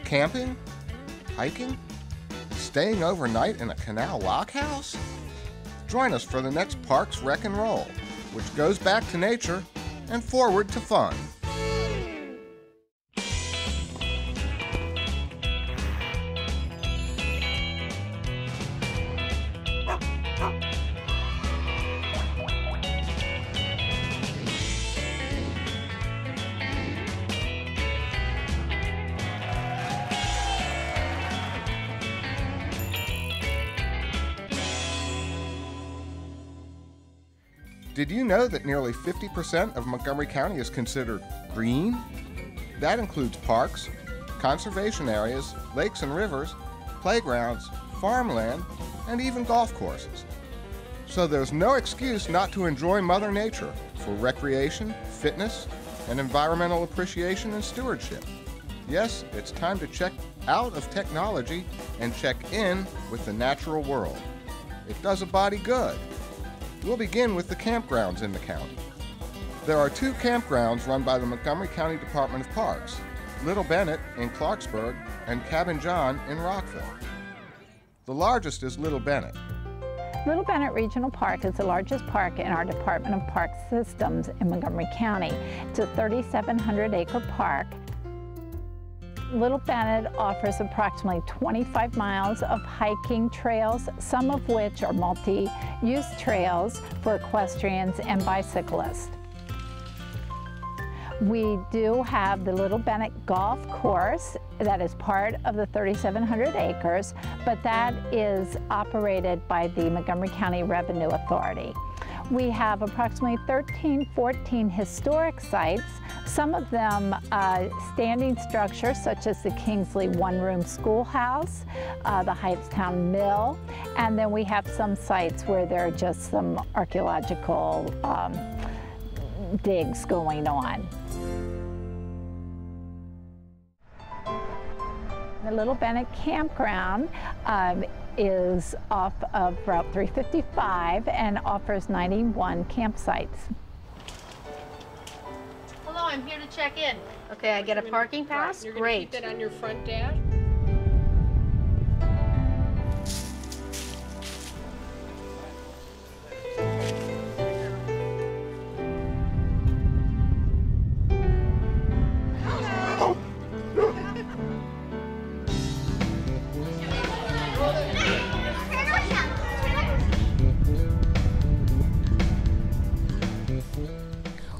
Camping? Hiking? Staying overnight in a canal lockhouse? Join us for the next Parks Wreck and Roll, which goes back to nature and forward to fun. Did you know that nearly 50% of Montgomery County is considered green? That includes parks, conservation areas, lakes and rivers, playgrounds, farmland, and even golf courses. So there's no excuse not to enjoy Mother Nature for recreation, fitness, and environmental appreciation and stewardship. Yes, it's time to check out of technology and check in with the natural world. It does a body good. We'll begin with the campgrounds in the county. There are 2 campgrounds run by the Montgomery County Department of Parks, Little Bennett in Clarksburg and Cabin John in Rockville. The largest is Little Bennett. Little Bennett Regional Park is the largest park in our Department of Park Systems in Montgomery County. It's a 3,700-acre park. Little Bennett offers approximately 25 miles of hiking trails, some of which are multi-use trails for equestrians and bicyclists. We do have the Little Bennett Golf Course that is part of the 3,700 acres, but that is operated by the Montgomery County Revenue Authority. We have approximately 14 historic sites, some of them standing structures such as the Kingsley one-room schoolhouse, the Hightstown Mill, and then we have some sites where there are just some archaeological digs going on. The Little Bennett Campground is off of Route 355 and offers 91 campsites. Hello, I'm here to check in. Okay, I get a parking pass? You're Great. Keep that on your front dash.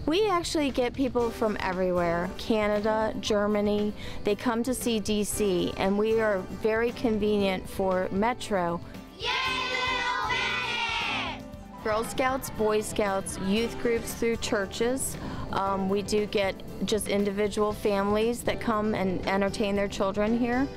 We actually get people from everywhere, Canada, Germany. They come to see DC, and we are very convenient for Metro. Yay, Little Bennett! Girl Scouts, Boy Scouts, youth groups through churches. We do get just individual families that come and entertain their children here.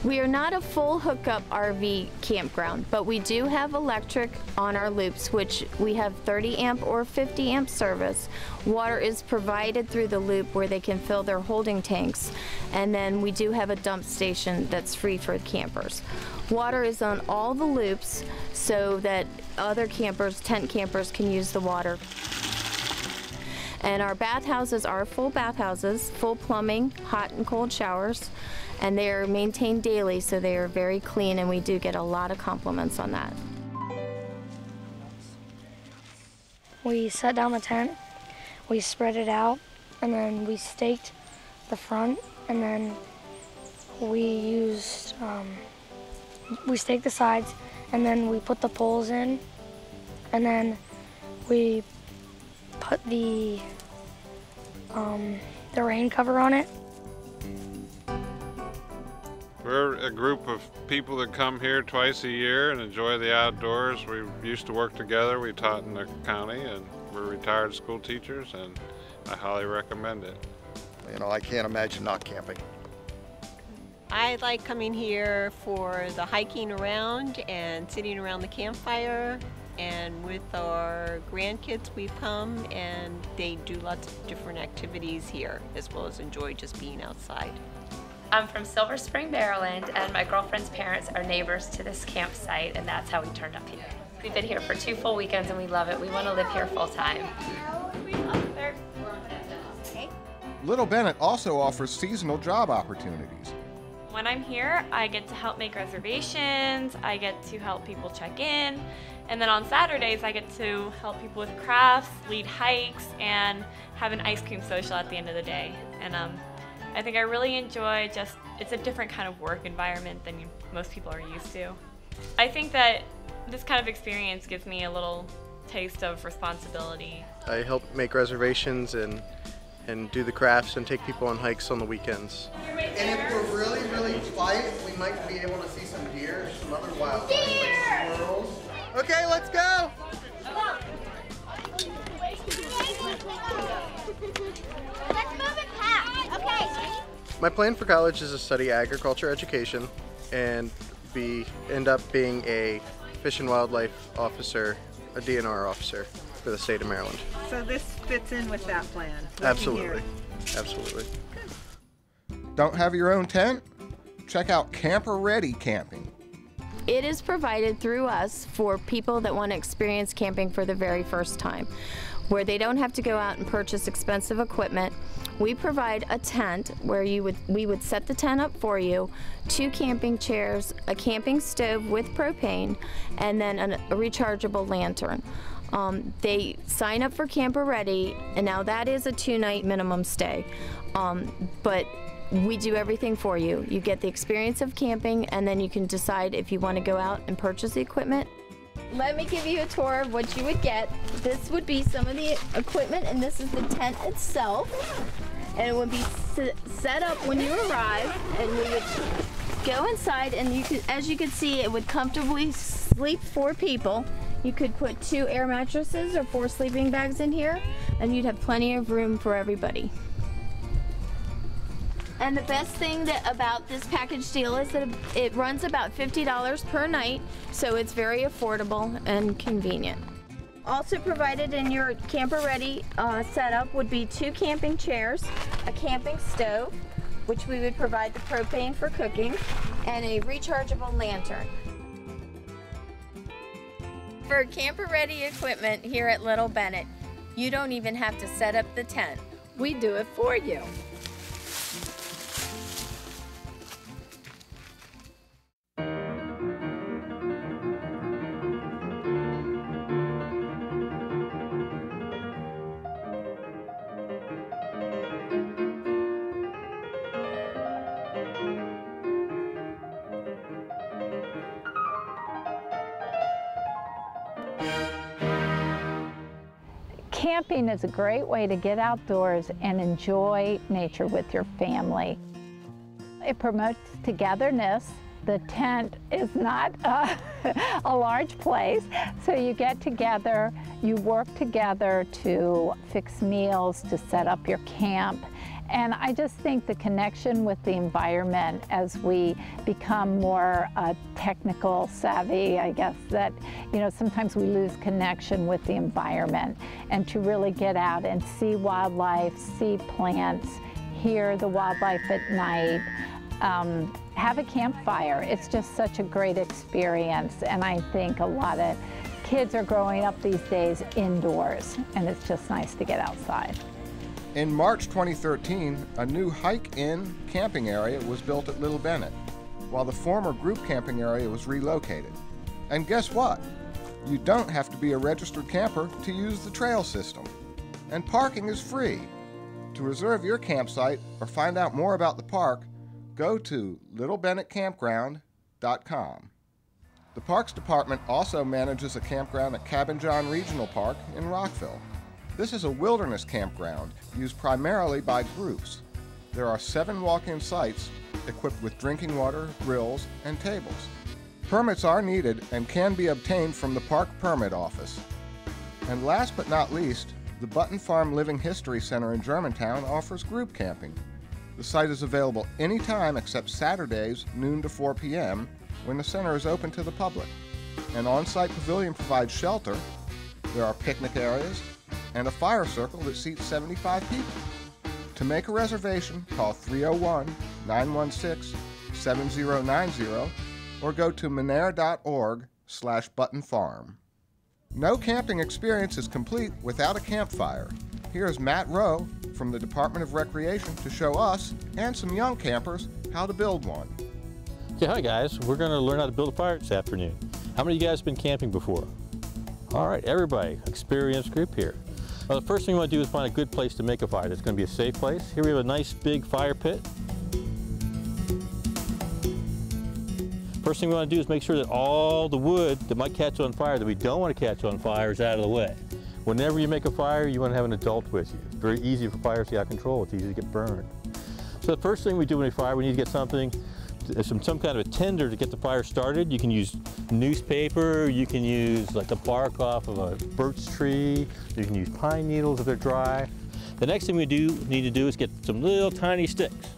We are not a full hookup RV campground, but we do have electric on our loops, which we have 30 amp or 50 amp service. Water is provided through the loop where they can fill their holding tanks, and then we do have a dump station that's free for campers. Water is on all the loops so that other campers, tent campers, can use the water. And our bathhouses are full bathhouses, full plumbing, hot and cold showers, and they are maintained daily, so they are very clean, and we do get a lot of compliments on that. We set down the tent, we spread it out, and then we staked the front, and then we staked the sides, and then we put the poles in, and then we put the rain cover on it. We're a group of people that come here twice a year and enjoy the outdoors. We used to work together. We taught in the county, and we're retired school teachers, and I highly recommend it. You know, I can't imagine not camping. I like coming here for the hiking around and sitting around the campfire, and with our grandkids we come and they do lots of different activities here, as well as enjoy just being outside. I'm from Silver Spring, Maryland, and my girlfriend's parents are neighbors to this campsite, and that's how we turned up here. We've been here for 2 full weekends and we love it. We want to live here full time. Little Bennett also offers seasonal job opportunities. When I'm here, I get to help make reservations, I get to help people check in, and then on Saturdays I get to help people with crafts, lead hikes, and have an ice cream social at the end of the day. And I think I really enjoy it's a different kind of work environment than most people are used to. I think that this kind of experience gives me a little taste of responsibility. I help make reservations and do the crafts and take people on hikes on the weekends. And if we're really, really quiet, we might be able to see some deer, some other wildlife, like squirrels. Okay, let's go! Let's move it past. Okay. My plan for college is to study agriculture education and end up being a fish and wildlife officer, a DNR officer for the state of Maryland. So this fits in with that plan? Absolutely. Absolutely. Don't have your own tent? Check out Camper Ready Camping. It is provided through us for people that want to experience camping for the very first time, where they don't have to go out and purchase expensive equipment. We provide a tent where we would set the tent up for you, 2 camping chairs, a camping stove with propane, and then a rechargeable lantern. They sign up for Camper Ready, and now that is a 2-night minimum stay. But we do everything for you. You get the experience of camping, and then you can decide if you want to go out and purchase the equipment. Let me give you a tour of what you would get. This would be some of the equipment, and this is the tent itself. And it would be set up when you arrive, and we would go inside, and as you can see, it would comfortably sleep 4 people. You could put 2 air mattresses or 4 sleeping bags in here, and you'd have plenty of room for everybody. And the best thing about this package deal is that it runs about $50 per night, so it's very affordable and convenient. Also provided in your Camper Ready setup would be 2 camping chairs, a camping stove, which we would provide the propane for cooking, and a rechargeable lantern. For Camper Ready equipment here at Little Bennett, you don't even have to set up the tent. We do it for you. Camping is a great way to get outdoors and enjoy nature with your family. It promotes togetherness. The tent is not a large place, so you get together, you work together to fix meals, to set up your camp. And I just think the connection with the environment as we become more technical savvy, I guess that, sometimes we lose connection with the environment. And to really get out and see wildlife, see plants, hear the wildlife at night, have a campfire. It's just such a great experience. And I think a lot of kids are growing up these days indoors, and it's just nice to get outside. In March 2013, a new hike-in camping area was built at Little Bennett, while the former group camping area was relocated. And guess what? You don't have to be a registered camper to use the trail system. And parking is free. To reserve your campsite or find out more about the park, go to littlebennettcampground.com. The Parks Department also manages a campground at Cabin John Regional Park in Rockville. This is a wilderness campground used primarily by groups. There are 7 walk-in sites equipped with drinking water, grills, and tables. Permits are needed and can be obtained from the Park Permit Office. And last but not least, the Button Farm Living History Center in Germantown offers group camping. The site is available anytime except Saturdays, noon to 4 p.m., when the center is open to the public. An on-site pavilion provides shelter. There are picnic areas and a fire circle that seats 75 people. To make a reservation, call 301-916-7090 or go to monere.org/buttonfarm. No camping experience is complete without a campfire. Here's Matt Rowe from the Department of Recreation to show us and some young campers how to build one. Okay, hi guys. We're going to learn how to build a fire this afternoon. How many of you guys have been camping before? All right, everybody, experienced group here. Well, the first thing we want to do is find a good place to make a fire. That's going to be a safe place. Here we have a nice big fire pit. First thing we want to do is make sure that all the wood that might catch on fire, that we don't want to catch on fire, is out of the way. Whenever you make a fire, you want to have an adult with you. It's very easy for fires to get out of control. It's easy to get burned. So the first thing we do when we fire, we need to get something, some kind of a tinder to get the fire started. You can use newspaper, you can use like the bark off of a birch tree, you can use pine needles if they're dry. The next thing we need to do is get some little tiny sticks.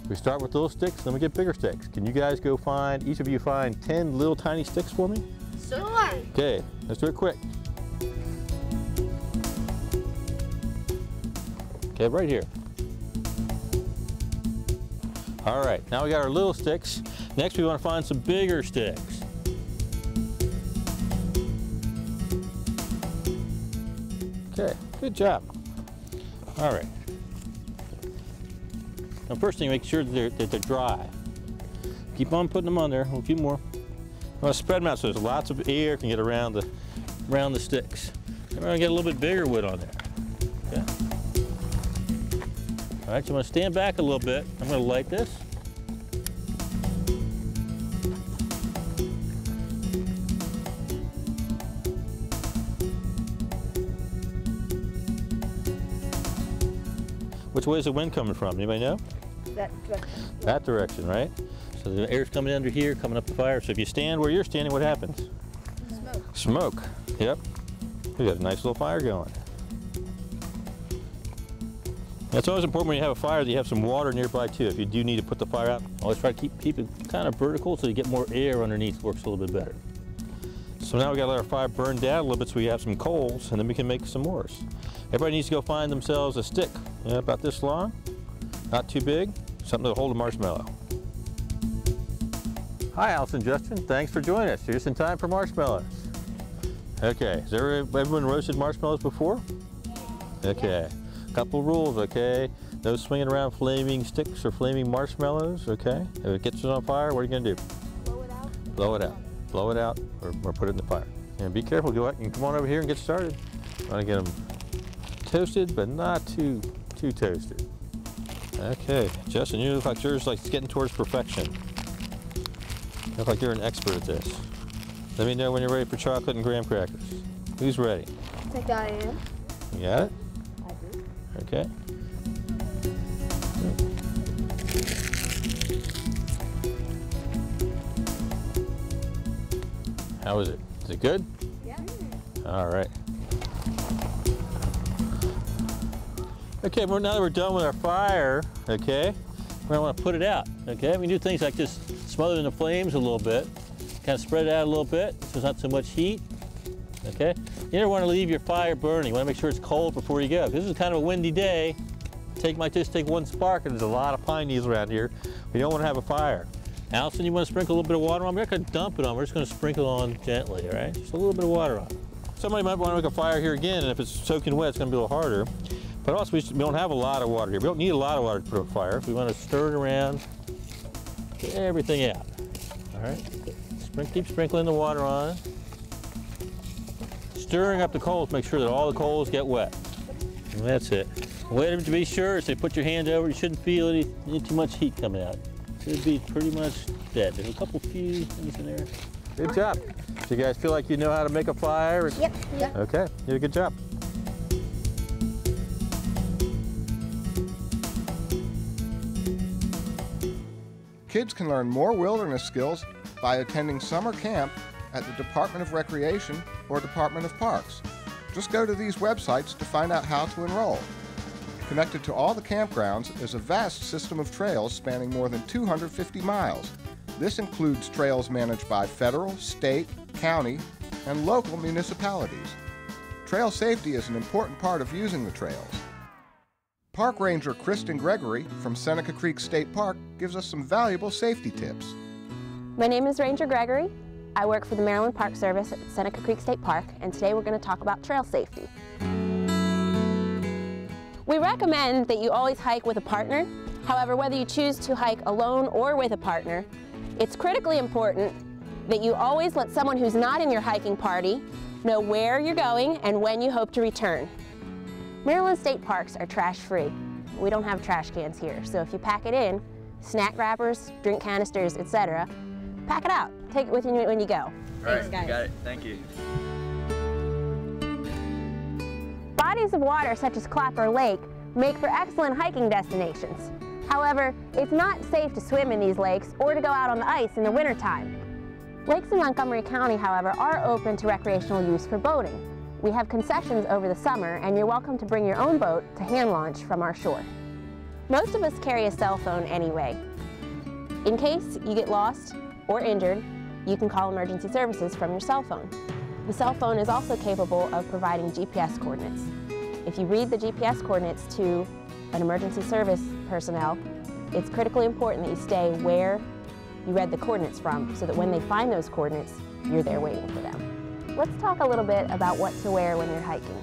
We start with little sticks, then we get bigger sticks. Can you guys go find, each of you find 10 little tiny sticks for me? Sure. Okay, let's do it quick. Okay, right here. All right, now we got our little sticks. Next we want to find some bigger sticks. Okay, good job. All right. Now first thing, make sure that they're dry. Keep on putting them on there, a few more. I want to spread them out so there's lots of air can get around the sticks. And we're going to get a little bit bigger wood on there. Okay. All right, you want to stand back a little bit. I'm going to light this. Which way is the wind coming from? Anybody know? That direction. That direction, right? So the air's coming under here, coming up the fire. So if you stand where you're standing, what happens? Smoke. Smoke. Yep. We got a nice little fire going. It's always important when you have a fire that you have some water nearby too. If you do need to put the fire out, always try to keep it kind of vertical so you get more air underneath. It works a little bit better. So now we got to let our fire burn down a little bit so we have some coals, and then we can make some more. Everybody needs to go find themselves a stick, about this long, not too big, something to hold a marshmallow. Hi, Allison, Justin. Thanks for joining us. You're just in time for marshmallows. Okay, has everyone roasted marshmallows before? Okay. Couple rules, okay? No swinging around flaming sticks or flaming marshmallows, okay? If it gets it on fire, what are you gonna do? Blow it out. Blow it out. Blow it out or put it in the fire. And be careful, go out and come on over here and get started. Want to get them toasted, but not too toasted. Okay, Justin, you look like yours like getting towards perfection. You look like you're an expert at this. Let me know when you're ready for chocolate and graham crackers. Who's ready? I think I am. You got it? I do. Okay. How is it? Is it good? Yeah. All right. Okay, well, now that we're done with our fire, okay, we're gonna want to put it out, okay? We can do things like just smother it in the flames a little bit, kind of spread it out a little bit so there's not so much heat, okay? You never want to leave your fire burning. You want to make sure it's cold before you go. This is kind of a windy day. Might just take one spark, and there's a lot of pine needles around here. We don't want to have a fire. Allison, you want to sprinkle a little bit of water on? We're not going to dump it on. We're just going to sprinkle on gently, all right? Just a little bit of water on. Somebody might want to make a fire here again, and if it's soaking wet, it's going to be a little harder. But also, we don't have a lot of water here. We don't need a lot of water to put on fire. So we want to stir it around, get everything out. All right? Keep sprinkling the water on. Stirring up the coals, make sure that all the coals get wet. And that's it. Way to be sure is to put your hand over. You shouldn't feel any too much heat coming out. It should be pretty much dead. There's a couple few things in there. Good job. So you guys feel like you know how to make a fire? Yep. Yep. Okay, you did a good job. Kids can learn more wilderness skills by attending summer camp at the Department of Recreation or Department of Parks. Just go to these websites to find out how to enroll. Connected to all the campgrounds is a vast system of trails spanning more than 250 miles. This includes trails managed by federal, state, county, and local municipalities. Trail safety is an important part of using the trails. Park Ranger Kristen Gregory from Seneca Creek State Park gives us some valuable safety tips. My name is Ranger Gregory. I work for the Maryland Park Service at Seneca Creek State Park, and today we're going to talk about trail safety. We recommend that you always hike with a partner. However, whether you choose to hike alone or with a partner, it's critically important that you always let someone who's not in your hiking party know where you're going and when you hope to return. Maryland state parks are trash-free. We don't have trash cans here, so if you pack it in, snack wrappers, drink canisters, etc., pack it out. Take it with you when you go. Thanks, guys. Got it. Thank you. Bodies of water such as Clapper Lake make for excellent hiking destinations. However, it's not safe to swim in these lakes or to go out on the ice in the wintertime. Lakes in Montgomery County, however, are open to recreational use for boating. We have concessions over the summer, and you're welcome to bring your own boat to hand launch from our shore. Most of us carry a cell phone anyway. In case you get lost or injured, you can call emergency services from your cell phone. The cell phone is also capable of providing GPS coordinates. If you read the GPS coordinates to an emergency service personnel, it's critically important that you stay where you read the coordinates from so that when they find those coordinates, you're there waiting for them. Let's talk a little bit about what to wear when you're hiking.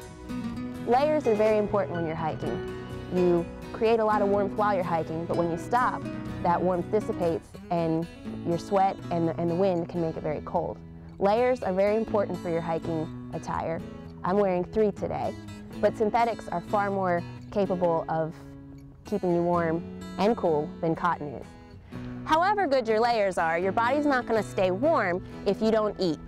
Layers are very important when you're hiking. You create a lot of warmth while you're hiking, but when you stop, that warmth dissipates and your sweat and the wind can make it very cold. Layers are very important for your hiking attire. I'm wearing 3 today, but synthetics are far more capable of keeping you warm and cool than cotton is. However good your layers are, your body's not going to stay warm if you don't eat.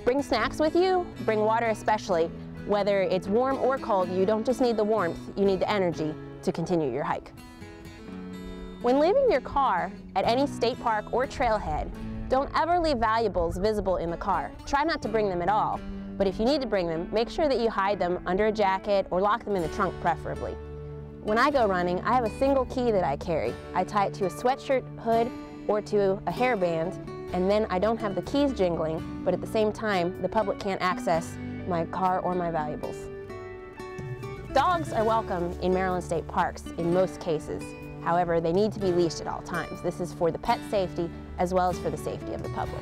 Bring snacks with you, bring water especially. Whether it's warm or cold, you don't just need the warmth, you need the energy to continue your hike. When leaving your car at any state park or trailhead, don't ever leave valuables visible in the car. Try not to bring them at all, but if you need to bring them, make sure that you hide them under a jacket or lock them in the trunk preferably. When I go running, I have a single key that I carry. I tie it to a sweatshirt hood or to a hairband, and then I don't have the keys jingling, but at the same time, the public can't access my car or my valuables. Dogs are welcome in Maryland state parks in most cases. However, they need to be leashed at all times. This is for the pet safety as well as for the safety of the public.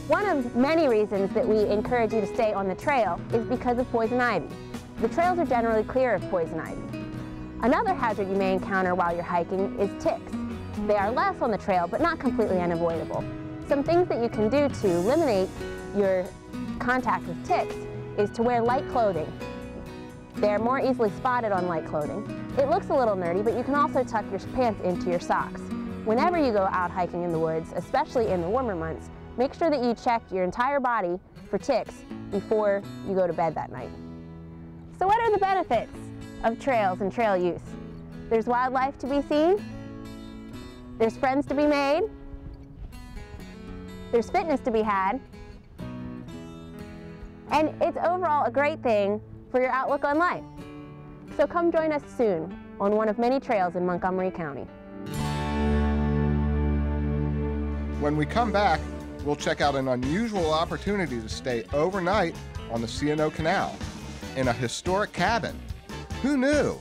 One of many reasons that we encourage you to stay on the trail is because of poison ivy. The trails are generally clear of poison ivy. Another hazard you may encounter while you're hiking is ticks. They are less on the trail, but not completely unavoidable. Some things that you can do to eliminate your contact with ticks is to wear light clothing. They're more easily spotted on light clothing. It looks a little nerdy, but you can also tuck your pants into your socks. Whenever you go out hiking in the woods, especially in the warmer months, make sure that you check your entire body for ticks before you go to bed that night. So what are the benefits of trails and trail use? There's wildlife to be seen, there's friends to be made, there's fitness to be had, and it's overall a great thing for your outlook on life. So come join us soon on one of many trails in Montgomery County. When we come back, we'll check out an unusual opportunity to stay overnight on the C&O Canal in a historic cabin. Who knew?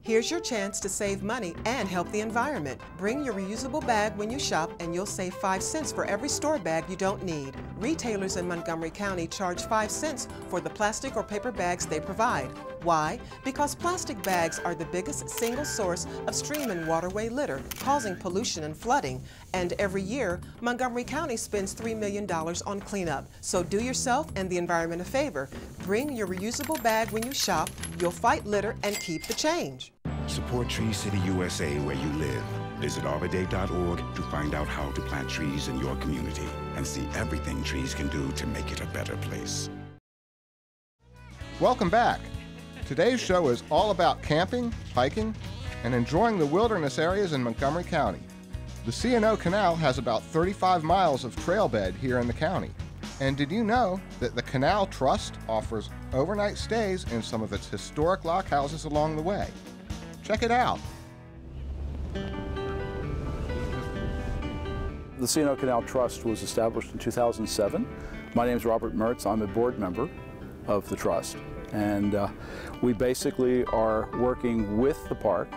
Here's your chance to save money and help the environment. Bring your reusable bag when you shop and you'll save 5 cents for every store bag you don't need. Retailers in Montgomery County charge 5 cents for the plastic or paper bags they provide. Why? Because plastic bags are the biggest single source of stream and waterway litter, causing pollution and flooding. And every year, Montgomery County spends $3 million on cleanup. So do yourself and the environment a favor. Bring your reusable bag when you shop, you'll fight litter and keep the change. Support Tree City USA where you live. Visit arborday.org to find out how to plant trees in your community and see everything trees can do to make it a better place. Welcome back. Today's show is all about camping, hiking, and enjoying the wilderness areas in Montgomery County. The C&O Canal has about 35 miles of trail bed here in the county. And did you know that the Canal Trust offers overnight stays in some of its historic lockhouses along the way? Check it out. The C&O Canal Trust was established in 2007. My name is Robert Mertz. I'm a board member of the trust. And we basically are working with the park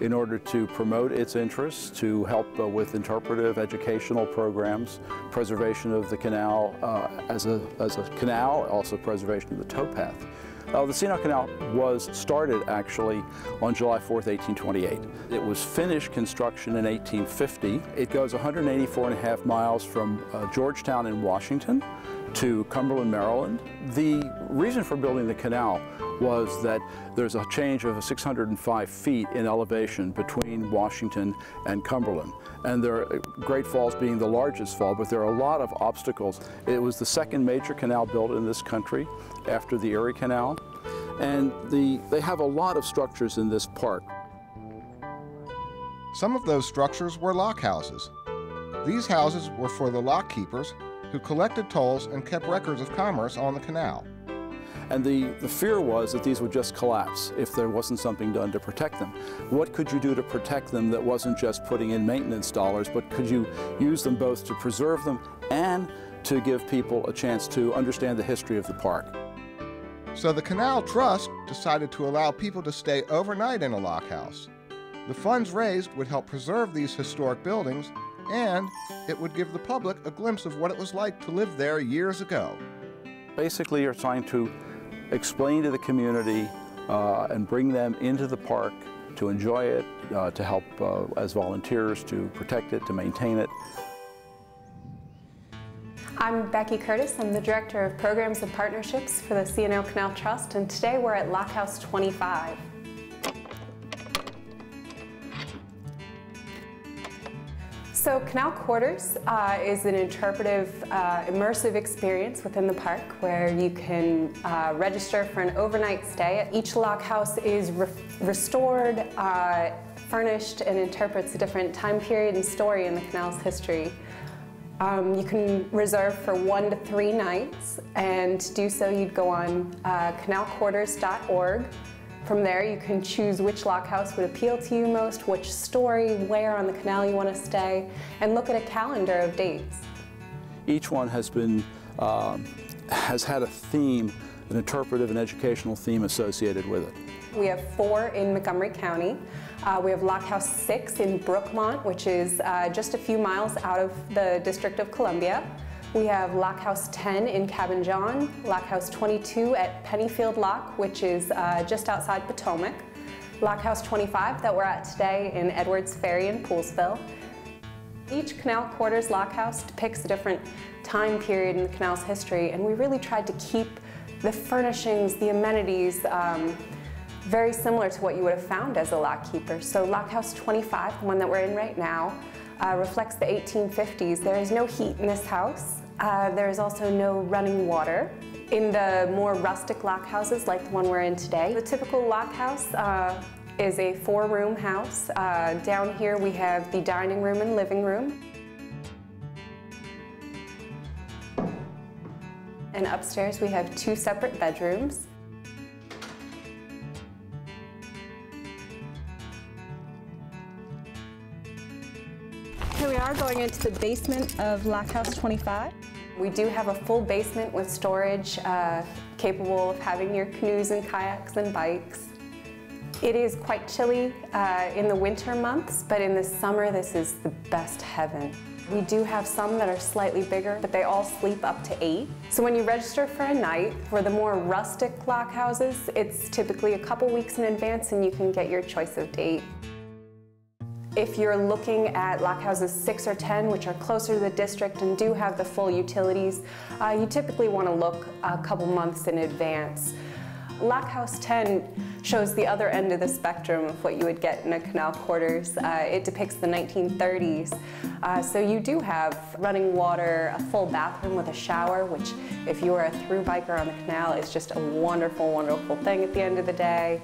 in order to promote its interests, to help with interpretive educational programs, preservation of the canal as a canal, also preservation of the towpath. The C&O Canal was started actually on July 4th, 1828. It was finished construction in 1850. It goes 184.5 miles from Georgetown in Washington to Cumberland, Maryland. The reason for building the canal was that there's a change of 605 feet in elevation between Washington and Cumberland. And there are Great Falls being the largest fall, but there are a lot of obstacles. It was the second major canal built in this country after the Erie Canal. And they have a lot of structures in this park. Some of those structures were lock houses. These houses were for the lock keepers who collected tolls and kept records of commerce on the canal. And the fear was that these would just collapse if there wasn't something done to protect them. What could you do to protect them that wasn't just putting in maintenance dollars, but could you use them both to preserve them and to give people a chance to understand the history of the park? So the Canal Trust decided to allow people to stay overnight in a lock house. The funds raised would help preserve these historic buildings, and it would give the public a glimpse of what it was like to live there years ago. Basically, you're trying to explain to the community and bring them into the park to enjoy it, to help as volunteers to protect it, to maintain it. I'm Becky Curtis. I'm the Director of Programs and Partnerships for the C&O Canal Trust, and today we're at Lockhouse 25. So Canal Quarters is an interpretive, immersive experience within the park where you can register for an overnight stay. Each lock house is restored, furnished, and interprets a different time period and story in the canal's history. You can reserve for 1 to 3 nights, and to do so you'd go on canalquarters.org. From there you can choose which lock house would appeal to you most, which story, where on the canal you want to stay, and look at a calendar of dates. Each one has been, has had a theme, an interpretive and educational theme associated with it. We have 4 in Montgomery County. We have Lockhouse 6 in Brookmont, which is just a few miles out of the District of Columbia. We have Lockhouse 10 in Cabin John, Lockhouse 22 at Pennyfield Lock, which is just outside Potomac, Lockhouse 25 that we're at today in Edwards Ferry in Poolsville. Each Canal Quarters Lockhouse depicts a different time period in the canal's history, and we really tried to keep the furnishings, the amenities, very similar to what you would have found as a lock keeper. So Lockhouse 25, the one that we're in right now, reflects the 1850s. There is no heat in this house. There is also no running water. In the more rustic lock houses like the one we're in today, the typical lock house is a 4-room house. Down here we have the dining room and living room. And upstairs we have 2 separate bedrooms. Here we are going into the basement of Lockhouse 25. We do have a full basement with storage capable of having your canoes and kayaks and bikes. It is quite chilly in the winter months, but in the summer this is the best heaven. We do have some that are slightly bigger, but they all sleep up to 8. So when you register for a night, for the more rustic lock houses, it's typically a couple weeks in advance and you can get your choice of date. If you're looking at lock houses 6 or 10, which are closer to the district and do have the full utilities, you typically want to look a couple months in advance. Lockhouse 10 shows the other end of the spectrum of what you would get in a canal quarters. It depicts the 1930s. So you do have running water, a full bathroom with a shower, which if you are a through biker on the canal is just a wonderful, wonderful thing at the end of the day.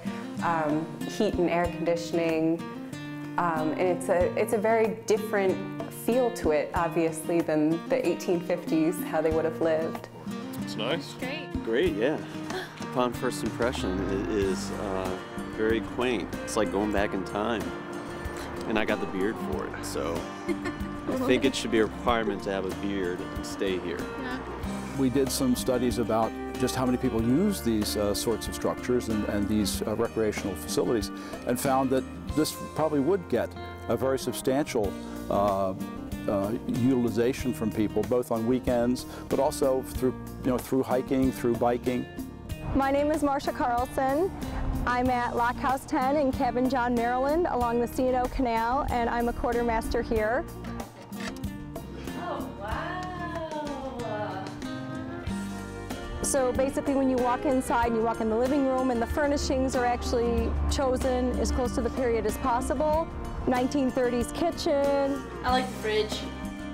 Heat and air conditioning. And it's a very different feel to it, obviously, than the 1850s, how they would have lived. It's nice. Great. Great, yeah. Upon first impression, it is very quaint. It's like going back in time. And I got the beard for it, so I think it should be a requirement to have a beard and stay here. We did some studies about just how many people use these sorts of structures and these recreational facilities, and found that this probably would get a very substantial utilization from people, both on weekends, but also through hiking, through biking. My name is Marsha Carlson. I'm at Lockhouse 10 in Cabin John, Maryland, along the C&O Canal, and I'm a quartermaster here. Oh, wow! So basically when you walk inside, you walk in the living room, and the furnishings are actually chosen as close to the period as possible. 1930s kitchen. I like the fridge.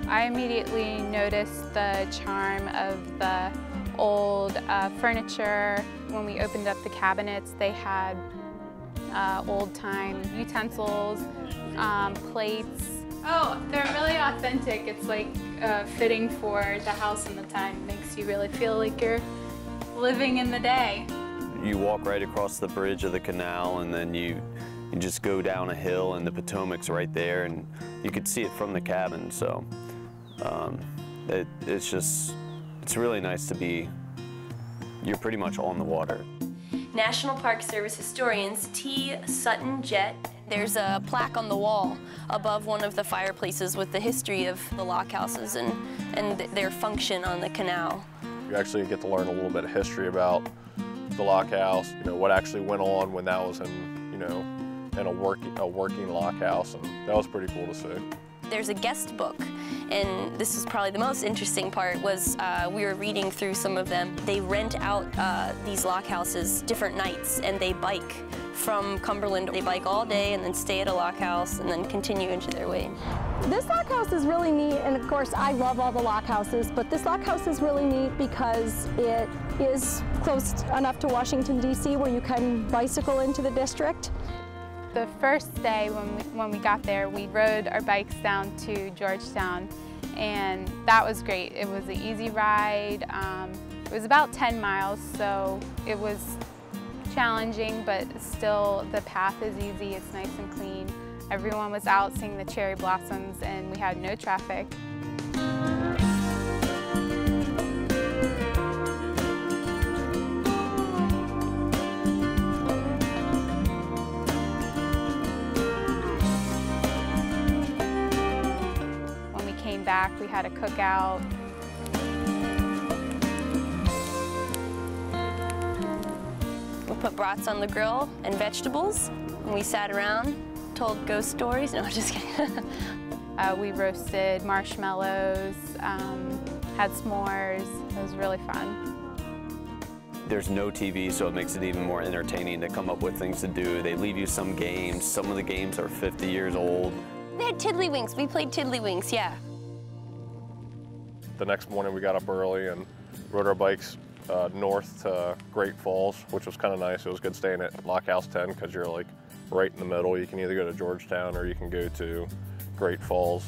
I immediately noticed the charm of the old furniture. When we opened up the cabinets, they had old-time utensils, plates. Oh, they're really authentic. It's like fitting for the house and the time. Makes you really feel like you're living in the day. You walk right across the bridge of the canal, and then you just go down a hill, and the Potomac's right there, and you could see it from the cabin. So it's really nice to be, you're pretty much on the water. National Park Service historians T. Sutton Jett. There's a plaque on the wall above one of the fireplaces with the history of the lockhouses and their function on the canal. You actually get to learn a little bit of history about the lockhouse, what actually went on when that was in a working lockhouse, and that was pretty cool to see. There's a guest book, and this is probably the most interesting part, was we were reading through some of them. They rent out these lockhouses different nights, and they bike from Cumberland. They bike all day and then stay at a lockhouse and then continue into their way. This lockhouse is really neat, and of course I love all the lockhouses, but this lockhouse is really neat because it is close enough to Washington, D.C., where you can bicycle into the district. The first day when we got there, we rode our bikes down to Georgetown, and that was great. It was an easy ride. It was about 10 miles, so it was challenging, but still the path is easy. It's nice and clean. Everyone was out seeing the cherry blossoms, and we had no traffic. When we came back, we had a cookout. We put brats on the grill and vegetables, and we sat around, told ghost stories. No, just kidding. We roasted marshmallows, had s'mores. It was really fun. There's no TV, so it makes it even more entertaining to come up with things to do. They leave you some games. Some of the games are 50 years old. They had tiddlywinks. We played tiddlywinks, yeah. The next morning we got up early and rode our bikes north to Great Falls, which was kind of nice. It was good staying at Lockhouse 10 because you're like right in the middle. You can either go to Georgetown or you can go to Great Falls.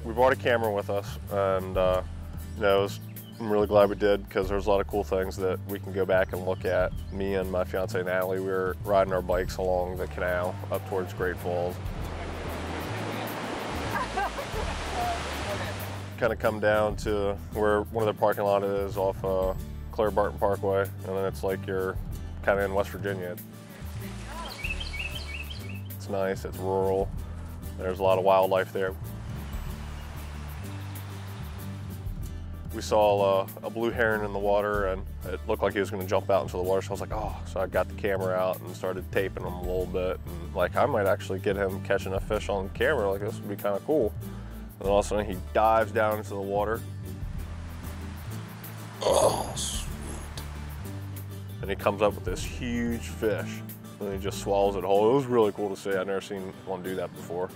We brought a camera with us, and I'm really glad we did because there's a lot of cool things that we can go back and look at. Me and my fiance Natalie, we were riding our bikes along the canal up towards Great Falls. Kind of come down to where one of the parking lots is off Claire Barton Parkway, and then it's like you're kind of in West Virginia. It's nice, it's rural, there's a lot of wildlife there. We saw a blue heron in the water, and it looked like he was going to jump out into the water, so I was like, oh. So I got the camera out and started taping him a little bit, and like I might actually get him catching a fish on camera, like this would be kind of cool. And all of a sudden he dives down into the water. Oh, sweet. And he comes up with this huge fish, and he just swallows it whole. It was really cool to see. I've never seen one do that before.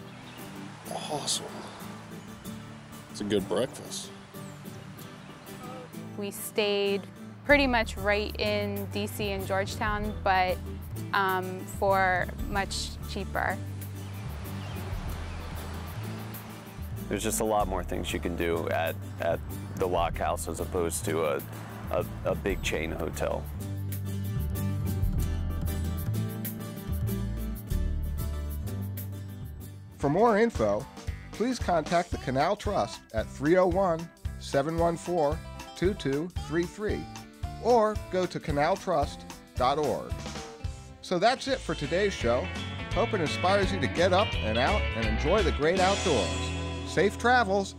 Awesome. It's a good breakfast. We stayed pretty much right in DC and Georgetown, but for much cheaper. There's just a lot more things you can do at the Lockhouse as opposed to a big chain hotel. For more info, please contact the Canal Trust at 301 714-2233 or go to canaltrust.org. So that's it for today's show. Hope it inspires you to get up and out and enjoy the great outdoors. Safe travels.